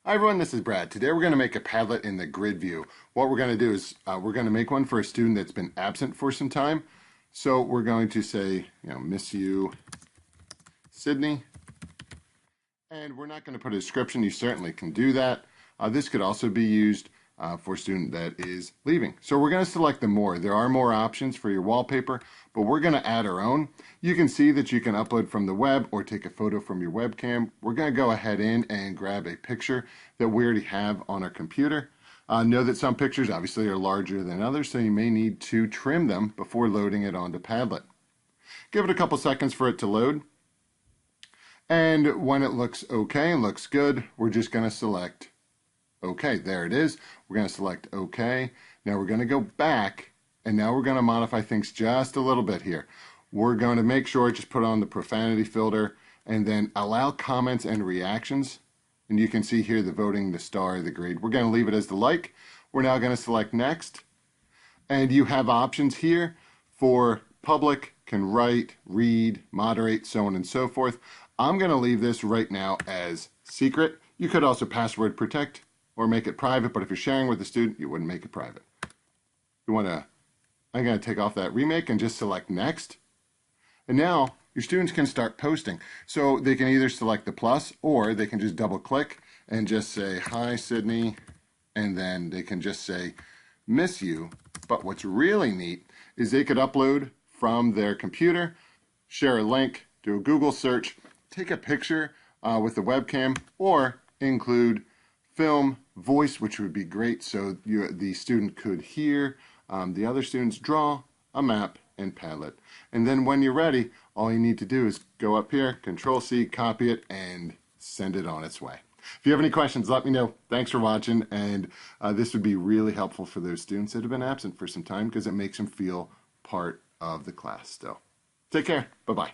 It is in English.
Hi everyone, this is Brad. Today we're going to make a Padlet in the grid view. What we're going to do is we're going to make one for a student that's been absent for some time. So we're going to say, miss you, Sydney. And we're not going to put a description. You certainly can do that. This could also be used for a student that is leaving. So we're going to select the more. There are more options for your wallpaper, but we're going to add our own. You can see that you can upload from the web or take a photo from your webcam. We're going to go ahead and grab a picture that we already have on our computer. Know that some pictures obviously are larger than others, so you may need to trim them before loading it onto Padlet. Give it a couple seconds for it to load. And when it looks okay and looks good, we're just going to select OK. There it is. We're going to select OK. Now we're going to go back, and now we're going to modify things just a little bit here. We're going to make sure, just put on the profanity filter, and then allow comments and reactions. And you can see here the voting, the star, the grade. We're going to leave it as the like. We're now going to select next. And you have options here for public, can write, read, moderate, so on and so forth. I'm going to leave this right now as secret. You could also password protect or make it private, but if you're sharing with the student, you wouldn't make it private. I'm going to take off that remake and just select next. And now your students can start posting. So they can either select the plus, or they can just double click and just say, hi, Sydney. And then they can just say, miss you. But what's really neat is they could upload from their computer, share a link, do a Google search, take a picture with the webcam, or include film, voice, which would be great, so the student could hear the other students draw a map in Padlet. And then when you're ready, all you need to do is go up here, Control-C, copy it, and send it on its way. If you have any questions, let me know. Thanks for watching, and this would be really helpful for those students that have been absent for some time because it makes them feel part of the class still. Take care. Bye-bye.